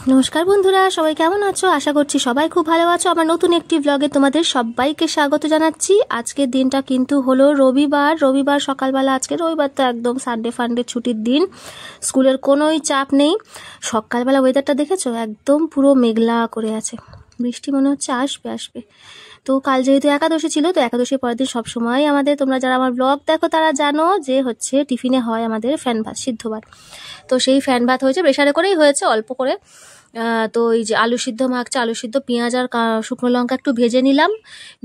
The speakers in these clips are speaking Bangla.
নমস্কার বন্ধুরা, সবাই কেমন আছো? আশা করছি সবাই খুব ভালো আছো। আমার নতুন একটি ব্লগে তোমাদের সবাইকে স্বাগত জানাচ্ছি। আজকের দিনটা কিন্তু হলো রবিবার সকালবেলা। আজকে রবিবার তো একদম সানডে ফান্ডে ছুটির দিন, স্কুলের কোনোই চাপ নেই। সকালবেলা ওয়েদারটা দেখেছো, একদম পুরো মেঘলা করে আছে, বৃষ্টি মনে হচ্ছে আসবে। তো কাল যেহেতু একাদশী ছিল, তো একাদশীর পরের দিন সবসময় আমাদের, তোমরা যারা আমার ব্লগ দেখো তারা জানো যে হচ্ছে টিফিনে হয় আমাদের ফ্যান ভাত, সিদ্ধ ভাত। তো সেই ফ্যান ভাত হয়েছে, প্রেশারে করেই হয়েছে, অল্প করে। তো এই যে আলু সিদ্ধ মাখছে, আলু সিদ্ধ, পেঁয়াজ আর শুকনো লঙ্কা একটু ভেজে নিলাম।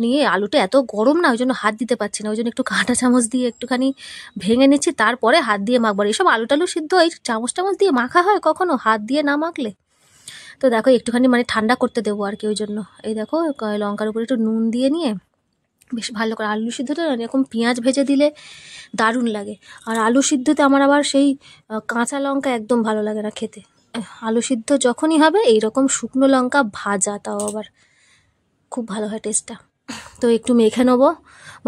নিয়ে আলুটা এত গরম না, ওই জন্য হাত দিতে পারছি না, ওই জন্য একটু কাঁটা চামচ দিয়ে একটুখানি ভেঙে নিচ্ছি, তারপরে হাত দিয়ে মাখবো। এইসব আলু টালু সিদ্ধ এই চামচ টামচ দিয়ে মাখা হয় কখনো, হাত দিয়ে না মাখলে? তো দেখো একটুখানি মানে ঠান্ডা করতে দেবো আর কি, ওই জন্য। এই দেখো লঙ্কার উপরে একটু নুন দিয়ে নিয়ে বেশ ভালো করে আলু সিদ্ধটা এরকম পেঁয়াজ ভেজে দিলে দারুণ লাগে। আর আলু সিদ্ধতে আমার আবার সেই কাঁচা লঙ্কা একদম ভালো লাগে না খেতে। আলু সিদ্ধ যখনই হবে এইরকম শুকনো লঙ্কা ভাজা, তাও আবার খুব ভালো হয় টেস্টটা। তো একটু মেখে নেবো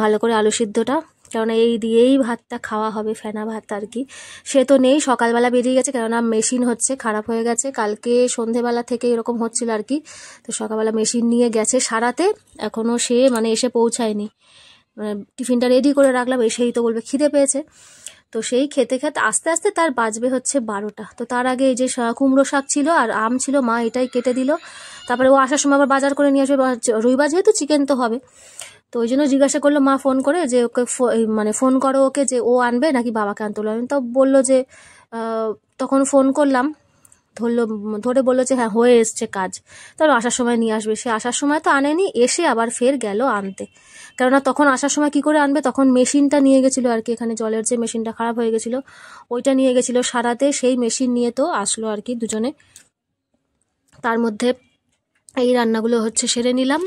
ভালো করে আলু সিদ্ধটা, কেননা এই দিয়েই ভাতটা খাওয়া হবে, ফেনা ভাত আর কি। সে তো নেই, সকালবেলা বেরিয়ে গেছে, কেননা মেশিন হচ্ছে খারাপ হয়ে গেছে, কালকে সন্ধেবেলা থেকে এরকম হচ্ছিল আর কি। তো সকালবেলা মেশিন নিয়ে গেছে সারাতে, এখনও সে মানে এসে পৌঁছায়নি। টিফিনটা রেডি করে রাখলাম, এসেই তো বলবে খিদে পেয়েছে। তো সেই খেতে খেতে আস্তে আস্তে তার বাজবে হচ্ছে 12টা। তো তার আগে এই যে কুমড়ো শাক ছিল আর আম ছিল, মা এটাই কেটে দিল। তারপরে ও আসার সময় আবার বাজার করে নিয়ে আসবে, রবিবার যেহেতু চিকেন তো হবে। তো ওই জন্য জিজ্ঞাসা করলো মা ফোন করে যে ওকে মানে ফোন করো ওকে, যে ও আনবে নাকি বাবাকে আনতে হলো। আমি তো বললো যে তখন ফোন করলাম, ধরে বললো যে হ্যাঁ হয়ে এসছে কাজ, তারপর আসার সময় নিয়ে আসবে। সে আসার সময় তো আনেনি, এসে আবার ফের গেল আনতে। কেননা তখন আসার সময় কি করে আনবে, তখন মেশিনটা নিয়ে গেছিলো আর কি, এখানে জলের যে মেশিনটা খারাপ হয়ে গেছিলো ওইটা নিয়ে গেছিলো সারাতে, সেই মেশিন নিয়ে তো আসলো আর কি দুজনে। তার মধ্যে এই রান্নাগুলো হচ্ছে সেরে নিলাম।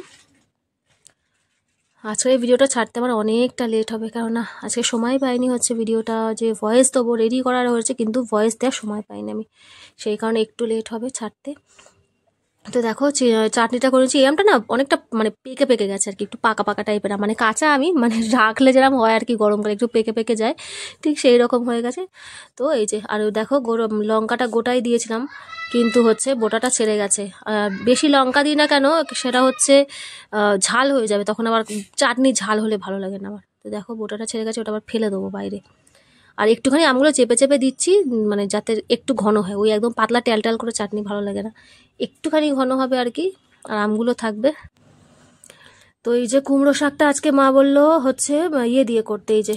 আজকে এই ভিডিওটা ছাড়তে আমার অনেকটা লেট হবে, কেননা আজকে সময় পাইনি হচ্ছে ভিডিওটা যে ভয়েস দেবো, রেডি করার হয়েছে কিন্তু ভয়েস দেওয়ার সময় পাইনি আমি, সেই কারণে একটু লেট হবে ছাড়তে। তো দেখো চাটনিটা করেছি, আমটা না অনেকটা মানে পেকে পেকে গেছে আর কি, একটু পাকা পাকা টাইপের, মানে কাঁচা আমি মানে রাখলে যেরকম হয় আর কি, গরমকালে একটু পেকে পেকে যায়, ঠিক সেই রকম হয়ে গেছে। তো এই যে আর দেখো লঙ্কাটা গোটাই দিয়েছিলাম, কিন্তু হচ্ছে বোটাটা ছেড়ে গেছে। বেশি লঙ্কা দিই না কেন, সেটা হচ্ছে ঝাল হয়ে যাবে, তখন আবার চাটনি ঝাল হলে ভালো লাগে না আমার। তো দেখো বোটাটা ছেড়ে গেছে, ওটা আবার ফেলে দেবো বাইরে। আর একটুখানি আমগুলো চেপে চেপে দিচ্ছি, মানে যাতে একটু ঘন হয়, ওই একদম পাতলা ট্যাল করে চাটনি ভালো লাগে না, একটুখানি ঘন হবে আর কি, আর আমগুলো থাকবে। তো এই যে কুমড়ো শাকটা আজকে মা বললো হচ্ছে ইয়ে দিয়ে করতে, এই যে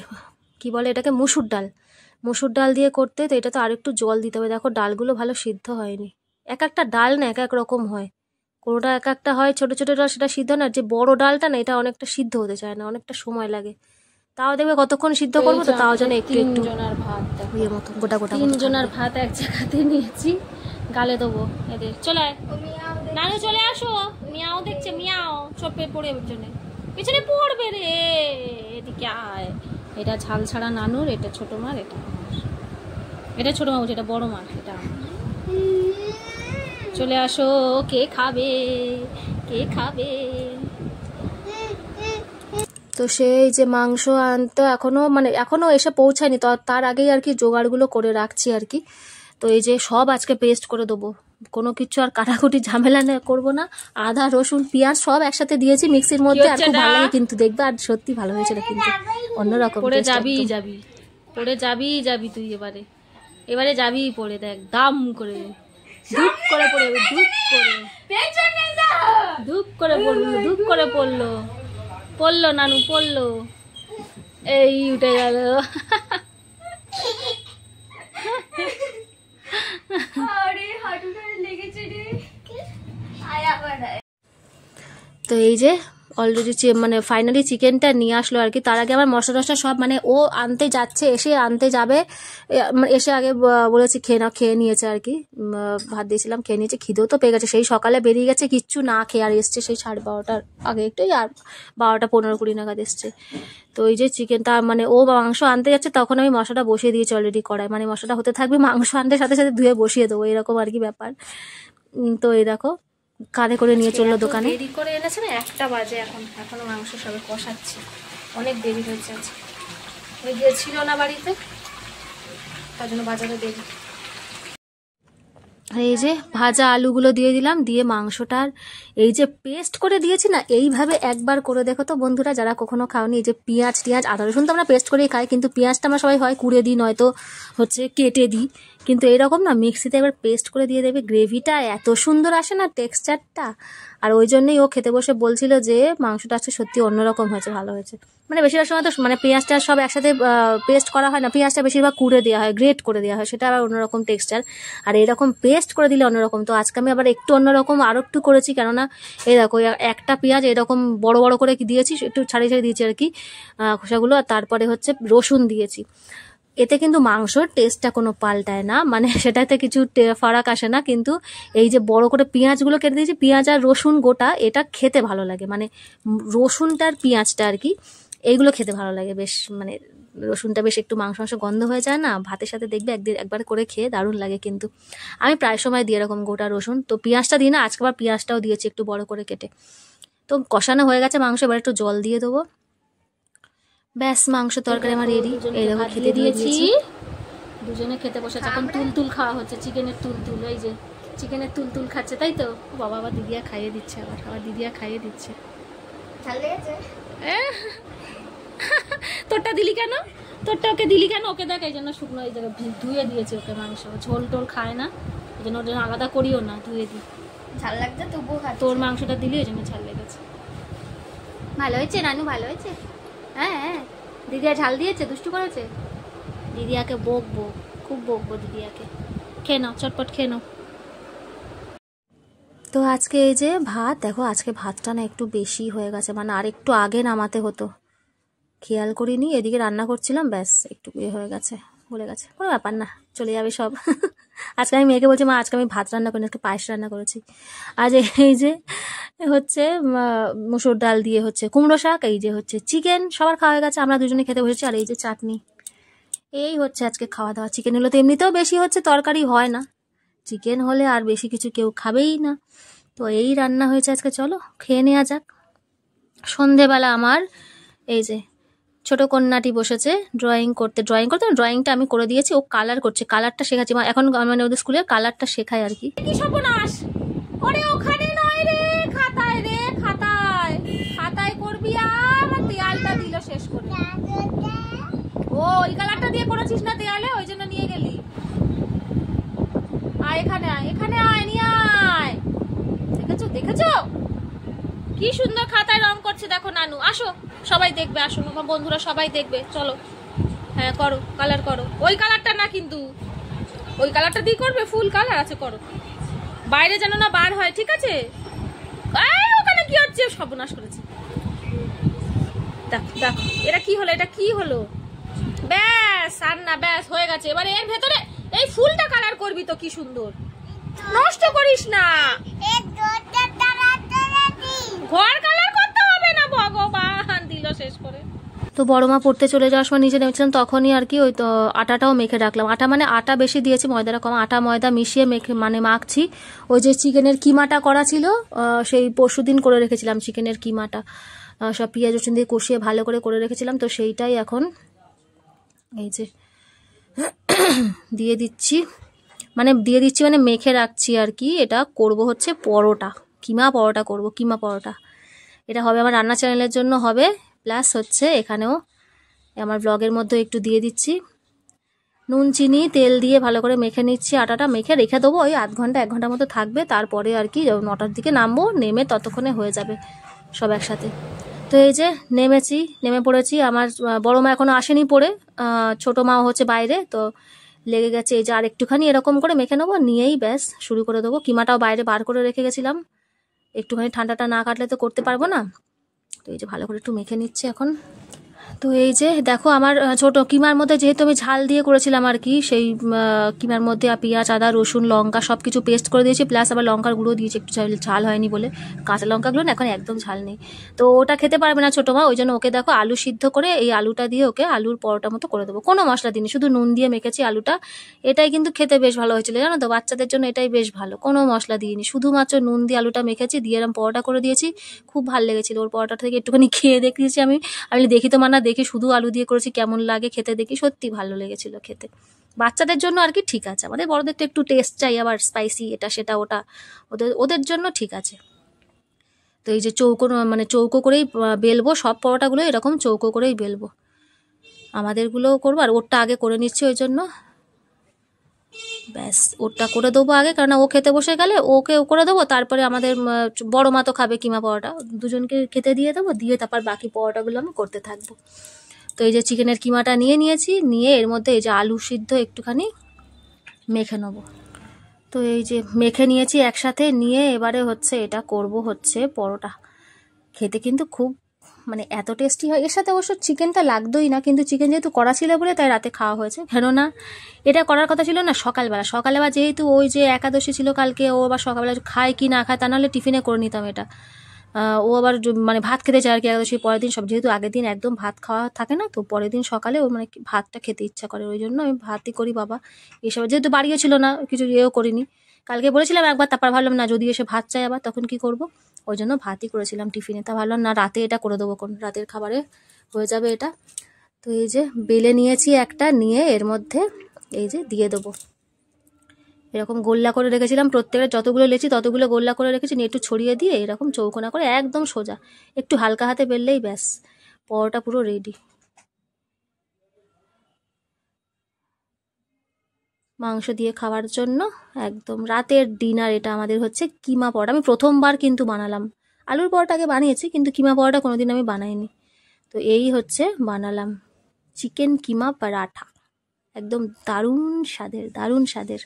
কি বলে এটাকে, মুসুর ডাল দিয়ে করতে। তো এটা তো আর একটু জল দিতে হবে, দেখো ডালগুলো ভালো সিদ্ধ হয়নি, এক একটা ডাল না এক এক রকম হয়, কোনোটা এক একটা হয় ছোট ছোট ডাল, সেটা সিদ্ধ না, যে বড় ডালটা না এটা অনেকটা সিদ্ধ হতে চায় না, অনেকটা সময় লাগে। তাও দেখবে কতক্ষণ সিদ্ধ করবো, তো তাও যেন একটু একটু ভাত ইয়ে মতো গোটা গোটা। 3 জনের ভাত এক জায়গাতে নিয়েছি, গালে দেবো এদের। চলে আয় নানু, চলে আসো, মিয়াও দেখছে, মিয়াও চোপে পড়ে পিছনে পড়বে রে, এদিকে আয়। এটা ঝাল ছাড়া নানুর, এটা ছোট মার, এটা আমার, এটা ছোট মা বলছে, এটা বড় মার, এটা আমার। চলে আসো, কে খাবে কে খাবে। তো সেই যে মাংস আনতে এখনো এসে পৌঁছায়নি, তো তার আগেই আর কি জোগাড়গুলো করে রাখছি আর কি। তো এই যে সব আজকে পেস্ট করে দেবো, কোনো কিছু আর কাটাকুটি ঝামেলা করবো না। আদা রসুন পেঁয়াজ সব একসাথে দিয়েছি মিক্সির মধ্যে, আর খুব ভালো লাগে কিন্তু দেখবে, আর সত্যি ভালো হয়েছিল কিন্তু, অন্যরকম। পড়ে যাবি তুই এবারে যাবি পড়ে, দেখ দাম করে ধূপ করে পড়ে, ধূপ করে পড়লো নানু, পড়লো, এই উঠে গেল। তো এই যে অলরেডি মানে ফাইনালি চিকেনটা নিয়ে আসলো আর কি। তার আগে আমার মশলা টশলা সব মানে ও আনতে যাচ্ছে, এসে আনতে যাবে, এসে আগে বলেছি খেয়ে নিয়েছে আর কি, ভাত দিয়েছিলাম খেয়ে নিয়েছে, খিদেও তো পেয়ে গেছে, সেই সকালে বেরিয়ে গেছে কিচ্ছু না খেয়ে, আর এসছে সেই 12:30টার আগে, একটু আর 12:15-20 নাগাদ এসছে। তো এই যে চিকেনটা মানে ও মাংস আনতে যাচ্ছে, তখন আমি মশলাটা বসিয়ে দিয়েছি অলরেডি কড়াই, মানে মশলাটা হতে থাকবে, মাংস আনতে সাথে সাথে ধুয়ে বসিয়ে দেবো, এরকম আর কি ব্যাপার। তো এই দেখো কাঁধে করে নিয়ে চললো দোকানে, দেরি করে এনেছে না, 1টা বাজে, এখনো মাংস সবে কষাচ্ছি, অনেক দেরি হয়েছে আজকে, ওই গিয়েছিল না বাড়িতে, তার জন্য বাজারে দেরি। এই যে ভাজা আলুগুলো দিয়ে দিলাম, দিয়ে মাংসটার এই যে পেস্ট করে দিয়েছি না, এইভাবে একবার করে দেখো তো বন্ধুরা, যারা কখনো খাওনি। এই যে পেঁয়াজ টিয়াজ আদা রসুন তো আমরা পেস্ট করেই খাই, কিন্তু পেঁয়াজটা আমরা সবাই হয় কুড়ে দিই, নয়তো হচ্ছে কেটে দিই, কিন্তু এরকম না মিক্সিতে একবার পেস্ট করে দিয়ে দেবে, গ্রেভিটা এত সুন্দর আসে না টেক্সচারটা। আর ওই জন্যই ও খেতে বসে বলছিল যে মাংসটা আজকে সত্যি অন্যরকম হয়েছে, ভালো হয়েছে। মানে বেশিরভাগ সময় তো মানে পেঁয়াজটা সব একসাথে পেস্ট করা হয় না, পেঁয়াজটা বেশিরভাগ কুড়ে দেওয়া হয়, গ্রেট করে দেওয়া হয়, সেটা আবার অন্যরকম টেক্সচার। আর এরকম পেস্ট করে দিলে অন্যরকম। তো আজকে আমি আবার একটু অন্যরকম আরও একটু করেছি, কেননা এই দেখো একটা পেঁয়াজ এরকম বড় বড় করে দিয়েছি, একটু ছাড়িয়ে ছাড়িয়ে দিয়েছি আর কি খোসাগুলো, আর তারপরে হচ্ছে রসুন দিয়েছি। এতে কিন্তু মাংসর টেস্টটা কোনো পাল্টায় না, মানে সেটাতে কিছু ফারাক আসে না, কিন্তু এই যে বড় করে পেঁয়াজগুলো কেটে দিয়েছি, পেঁয়াজ আর রসুন গোটা, এটা খেতে ভালো লাগে, মানে রসুনটার পেঁয়াজটা আর কি, এইগুলো খেতে ভালো লাগে বেশ। মানে রসুনটা বেশ একটু মাংস মাংস গন্ধ হয়ে যায় না, ভাতের সাথে দেখবে একবার করে খেয়ে দারুণ লাগে। কিন্তু আমি প্রায় সময় দিই এরকম গোটা রসুন, তো পেঁয়াজটা দিই না, আজকে আবার পেঁয়াজটাও দিয়েছি একটু বড় করে কেটে। তো কষানো হয়ে গেছে মাংস, এবার একটু জল দিয়ে দেবো, ব্যাস মাংস তরকারি আমার রেডি। এইরকম খেতে দিয়েছি, দুজনে খেতে বসেছে, এখন তুলতুল খাওয়া হচ্ছে, চিকেনের তুলতুল। এই যে চিকেনের তুলতুল খাচ্ছে, তাই তো? বাবা আবার দিদিয়া খাইয়ে দিচ্ছে, আবার দিদিয়া খাইয়ে দিচ্ছে। তোরটা দিলি কেন? তোরটা ওকে দিলি কেন? ওকে দেখ এই জন্য শুকনো, এই জায়গায় ধুয়ে দিয়েছে ওকে, মাংস ঝোল টোল খায় না, এই জন্য ওর জন্য আলাদা করিও না, ধুয়ে দিই। ঝাল লাগছে তবুও খাচ্ছে। তোর মাংসটা দিলি ওই জন্য ঝাল লেগেছে। ভালো হয়েছে নানু, ভালো হয়েছে। হ্যাঁ হ্যাঁ, দিদিয়া ঝাল দিয়েছে, দুষ্টু করেছে। দিদিয়াকে বকবো, খুব বকবো দিদিয়াকে। খেয়ে নাও, চটপট খেয়ে নাও। তো আজকে এই যে ভাত দেখো, আজকে ভাতটা না একটু বেশি হয়ে গেছে, মানে আর একটু আগে নামাতে হতো, খেয়াল করিনি, এদিকে রান্না করছিলাম, ব্যাস একটু হয়ে গেছে, বলে গেছে, কোনো ব্যাপার না, চলে যাবে সব। আজকে আমি মেয়েকে বলছি, মা আজকে আমি ভাত রান্না করিনি, আজকে পায়েস রান্না করেছি। আজ এই যে হচ্ছে মুসুর ডাল দিয়ে হচ্ছে কুমড়ো শাক, এই যে হচ্ছে চিকেন, সবার খাওয়া হয়ে গেছে, আমরা দুজনে খেতে বসেছি। আর এই যে চাটনি, এই হচ্ছে আজকে খাওয়া দাওয়া। চিকেন হলে তো এমনিতেও বেশি হচ্ছে, তরকারি হয় না, চিকেন হলে আর বেশি কিছু কেউ খাবেই না। তো এই রান্না হয়েছে আজকে, চলো খেয়ে নেওয়া যাক। সন্ধেবেলা আমার এই যে ছোট কন্যাটি বসেছে ড্রয়িং করতে, ড্রয়িংটা আমি করে দিয়েছি, ও কালার করছে, কালারটা শেখাচ্ছি এখন, মানে ওদের স্কুলে কালারটা শেখায় আর কি। কি সর্বনাশ! ওরে ওখানে নয় রে, খাতায় রে, খাতায়, খাতায় করবি, আর দেয়ালটা দিল শেষ করে। ও ওই কালারটা দিয়ে করেছিস না দেয়ালে, ওই জন্য নিয়ে গেলি। আয় এখানে, আয় এখানে, আয় নিয়ে আয়। দেখেছো দেখেছো কি সুন্দর খাতায় রং করছে, দেখো নানু, আসো সবাই দেখবে, আসো আমার বন্ধুরা সবাই দেখবে, চলো। হ্যাঁ করো, কালার করো, ওই কালারটা না কিন্তু, ওই কালারটা দিয়ে করবে, ফুল কালার আছে, করো, বাইরে যেন না বার হয়, ঠিক আছে? ওখানে কি হচ্ছে, সর্বনাশ করেছে। দেখো দেখো, এটা কি হলো, এটা কি হলো? ব্যাস আর না, ব্যাস হয়ে গেছে। এবারে এর ভেতরে এই ফুলটা কালার করবি তো, কি সুন্দর, নষ্ট করিস না, ঘর কালার করতে হবে না, ভগবান দিল শেষ করে। তো বড় মা পড়তে চলে যাওয়ার সময় নিচে নেমেছিলাম, তখনই আর কি ওই তো আটাটাও মেখে রাখলাম। আটা মানে আটা বেশি দিয়েছি, ময়দাটা কম, আটা ময়দা মিশিয়ে মেখে মানে মাখছি। ওই যে চিকেনের কিমাটা করা ছিল, সেই পরশুদিন করে রেখেছিলাম চিকেনের কিমাটা, সব পেঁয়াজ রসুন দিয়ে কষিয়ে ভালো করে রেখেছিলাম, তো সেইটাই এখন এই যে দিয়ে দিচ্ছি, মানে মেখে রাখছি আর কি। এটা করব হচ্ছে পরোটা, কিমা পরোটা করব, কিমা পরোটা। এটা হবে আমার রান্না চ্যানেলের জন্য হবে, প্লাস হচ্ছে এখানেও আমার ব্লগের মধ্যে একটু দিয়ে দিচ্ছি। নুন চিনি তেল দিয়ে ভালো করে মেখে নিচ্ছি, আটাটা মেখে রেখে দেবো, ওই আধ ঘন্টা 1 ঘন্টার মতো থাকবে, তারপরে আর কি 9টার দিকে নামবো, নেমে ততক্ষণে হয়ে যাবে সব একসাথে। তো এই যে নেমে পড়েছি। আমার বড় মা এখনো আসেনি পড়ে, ছোট মাও হচ্ছে বাইরে, তো লেগে গেছে। এই যে আর একটুখানি এরকম করে মেখে নেবো, নিয়েই ব্যাস শুরু করে দেবো। কিমাটাও বাইরে বার করে রেখে গেছিলাম, একটুখানি ঠান্ডাটা না কাটলে তো করতে পারবো না। তো এই যে ভালো করে একটু মেখে নিচ্ছি এখন। তো এই যে দেখো আমার ছোট কিমার মধ্যে যেহেতু আমি ঝাল দিয়ে করেছিলাম আর কি, সেই কিমার মধ্যে পেঁয়াজ আদা রসুন লঙ্কা সব কিছু পেস্ট করে দিয়েছি, প্লাস আবার লঙ্কার গুঁড়ো দিয়েছি, একটু ঝাল হয়নি বলে। কাঁচা লঙ্কাগুলো না এখন একদম ঝাল নেই, তো ওটা খেতে পারবে না ছোটো মা, ওই জন্য ওকে দেখো আলু সিদ্ধ করে এই আলুটা দিয়ে ওকে আলুর পরোটা মতো করে দেবো। কোনো মশলা দিইনি, শুধু নুন দিয়ে মেখেছি আলুটা। এটাই কিন্তু খেতে বেশ ভালো হয়েছিল, জানো তো, বাচ্চাদের জন্য এটাই বেশ ভালো, কোনো মশলা দিইনি, শুধুমাত্র নুন দিয়ে আলুটা মেখেছি, দিয়ে এরকম পরোটা করে দিয়েছি। খুব ভালো লেগেছিল, ওর পরোটা থেকে একটুখানি খেয়ে দেখিয়েছি আমি দেখি তো মানা, দেখি শুধু আলু দিয়ে করেছি, কেমন লাগে খেতে দেখি, সত্যি ভালো লেগেছিল খেতে। বাচ্চাদের জন্য আর কি ঠিক আছে, আমাদের বড়দের তো একটু টেস্ট চাই, আবার স্পাইসি এটা সেটা ওটা, ওদের ওদের জন্য ঠিক আছে। তো এই যে চৌকো মানে চৌকো করেই বেলবো, সব পরোটাগুলো এরকম চৌকো করেই বেলবো, আমাদেরগুলোও করবো। আর ওরটা আগে করে নিচ্ছি, ওই জন্য ব্যাস ওরটা করে দেবো আগে, কারণ ও খেতে বসে গেলে ওকে করে দেবো, তারপরে আমাদের বড় মা তো খাবে কিমা পরোটা, দুজনকে খেতে দিয়ে দেবো, দিয়ে তারপর বাকি পরোটাগুলো আমি করতে থাকবো। তো এই যে চিকেনের কিমাটা নিয়েছি, নিয়ে এর মধ্যে এই যে আলু সিদ্ধ একটুখানি মেখে নেবো। তো এই যে মেখে নিয়েছি একসাথে, নিয়ে এবারে হচ্ছে এটা করব হচ্ছে পরোটা। খেতে কিন্তু খুব মানে এত টেস্টি হয়, এর সাথে অবশ্য চিকেনটা লাগতোই না, কিন্তু চিকেন যেহেতু করা ছিল বলে তাই রাতে খাওয়া হয়েছে। কেননা এটা করার কথা ছিল না সকালবেলা যেহেতু ওই যে একাদশী ছিল কালকে, ও আবার সকালবেলা খায় কি না খায়, তা নাহলে টিফিনে করে নিতাম এটা। ও আবার মানে ভাত খেতে চায় আর কি একাদশী পরের দিন, সব যেহেতু আগের দিন একদম ভাত খাওয়া থাকে না, তো পরের দিন সকালে ও মানে ভাতটা খেতে ইচ্ছা করে, ওই জন্য আমি ভাতই করি বাবা। এসব যেহেতু বাড়িও ছিল না, কিছু ইয়েও করিনি, কালকে বলেছিলাম একবার, তারপর ভাবলাম না যদি এসে ভাত চাই আবার তখন কি করব, ওই জন্য ভাতই করেছিলাম টিফিনে। তা ভাবলাম না রাতে এটা করে দেবো, কোন রাতের খাবারে হয়ে যাবে এটা। তো এই যে বেলে নিয়েছি একটা, নিয়ে এর মধ্যে এই যে দিয়ে দেবো, এরকম গোল্লা করে রেখেছিলাম, প্রত্যেকের যতগুলো লেচি ততগুলো গোল্লা করে রেখেছি, নিয়ে একটু ছড়িয়ে দিয়ে এরকম চৌকোনা করে একদম সোজা একটু হালকা হাতে বেললেই ব্যাস পরোটা পুরো রেডি। মাংস দিয়ে খাওয়ার জন্য একদম রাতের ডিনার এটা আমাদের হচ্ছে কিমা পরোটা। আমি প্রথমবার কিন্তু বানালাম, আলুর পরোটা আগে বানিয়েছি কিন্তু কিমা পরোটা কোনোদিন আমি বানাইনি। তো এই হচ্ছে বানালাম চিকেন কিমা পরাঠা, একদম দারুণ স্বাদের।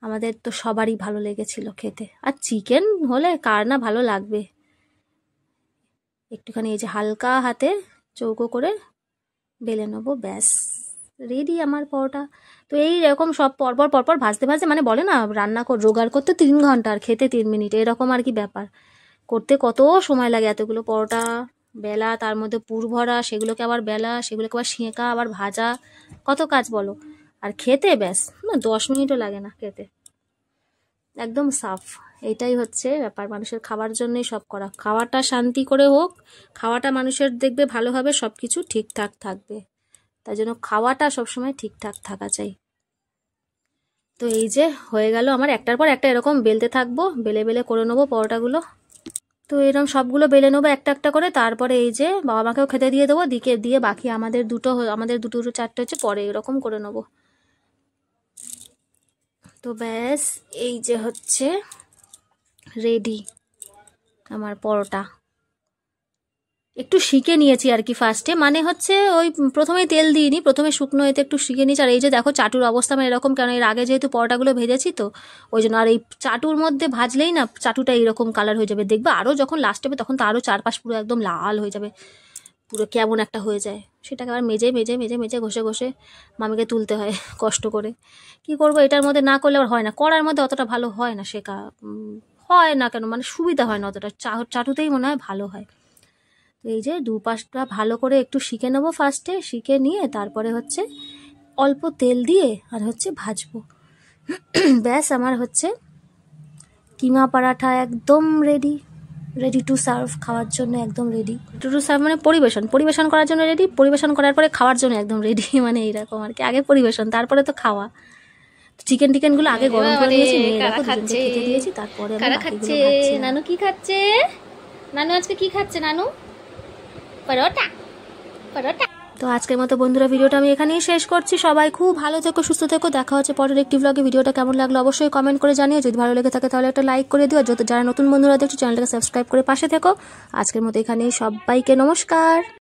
আমাদের তো সবারই ভালো লেগেছিল খেতে, আর চিকেন হলে কার না ভালো লাগবে। একটুখানি এই যে হালকা হাতে চৌকো করে বেলে নেবো, ব্যাস রেডি আমার পরোটা। তো এই রকম সব পরপর ভাজতে মানে বলে না রান্না জোগাড় করতে 3 ঘন্টা আর খেতে 3 মিনিট, এরকম আর কি ব্যাপার। করতে কত সময় লাগে এতগুলো পরোটা বেলা, তার মধ্যে পুর ভরা, সেগুলোকে আবার বেলা, সেগুলোকে আবার সেঁকা, আবার ভাজা, কত কাজ বলো। আর খেতে ব্যাস না 10 মিনিটও লাগে না খেতে, একদম সাফ। এইটাই হচ্ছে ব্যাপার, মানুষের খাবার জন্যই সব করা, খাওয়াটা শান্তি করে হোক, খাওয়াটা মানুষের দেখবে ভালো হবে, সব কিছু ঠিকঠাক থাকবে, তাই জন্য খাওয়াটা সবসময় ঠিকঠাক থাকা চাই। তো এই যে হয়ে গেল আমার, একটার পর একটা এরকম বেলতে থাকবো, বেলে করে নেবো পরোটাগুলো। তো এরকম সবগুলো বেলে নেবো একটা একটা করে, তারপরে এই যে বাবা মাকেও খেতে দিয়ে দেবো, দিয়ে বাকি আমাদের দুটো চারটে হচ্ছে পরে এরকম করে নেবো। তো ব্যাস এই যে হচ্ছে রেডি আমার পরোটা। একটু শিখে নিয়েছি আর কি ফার্স্টে, মানে হচ্ছে ওই প্রথমেই তেল দিইনি, প্রথমে শুকনো এতে একটু শিখে নিয়েছি। আর এই যে দেখো চাটুর অবস্থা আমার এরকম, কারণ এর আগে যেহেতু পরোটাগুলো ভেজেছি তো ওই জন্য। আর এই চাটুর মধ্যে ভাজলেই না চাটুটা এইরকম কালার হয়ে যাবে, দেখবে আরও যখন লাস্ট হবে তখন তো আরও চারপাশ পুরো একদম লাল হয়ে যাবে, পুরো কেমন একটা হয়ে যায়। সেটাকে আবার মেজে ঘষে মামিকে তুলতে হয় কষ্ট করে। কি করব, এটার মধ্যে না করলে আবার হয় না, করার মধ্যে অতটা ভালো হয় না, শেখা হয় না কেন মানে সুবিধা হয় না অতটা, চাটুতেই মনে হয় ভালো হয়। তো এই যে দুপাশটা ভালো করে একটু শিখে নেবো ফার্স্টে, শিখে নিয়ে তারপরে হচ্ছে অল্প তেল দিয়ে আর হচ্ছে ভাজবো। ব্যাস আমার হচ্ছে কিমা পরাঠা একদম রেডি টু সার্ভ, খাওয়ার জন্য একদম রেডি টু সার্ভ, মানে পরিবেশন করার জন্য রেডি, পরিবেশন করার পরে খাওয়ার জন্য একদম রেডি, মানে এইরকম আর কি, আগে পরিবেশন তারপরে তো খাওয়া। চিকেনগুলো আগে গরম করে নিয়েছি, খেতে দিয়েছি, তারপরে খাচ্ছে। নানু কি খাচ্ছে, নানু আজকে কি খাচ্ছে, নানু পরোটা। তো আজকের মতো বন্ধুরা ভিডিওটা আমি এখানেই শেষ করছি। সবাই খুব ভালো থেকো, সুস্থ থেকো, দেখা হচ্ছে পরের একটি ব্লগে। ভিডিওটা কেমন লাগলো অবশ্যই কমেন্ট করে জানিও, যদি ভালো লেগে থাকে তাহলে একটা লাইক করে দিও, আর যারা নতুন বন্ধুরা দেখছো চ্যানেলটাকে সাবস্ক্রাইব করে পাশে থেকো। আজকের মতো এখানেই, সবাইকে নমস্কার।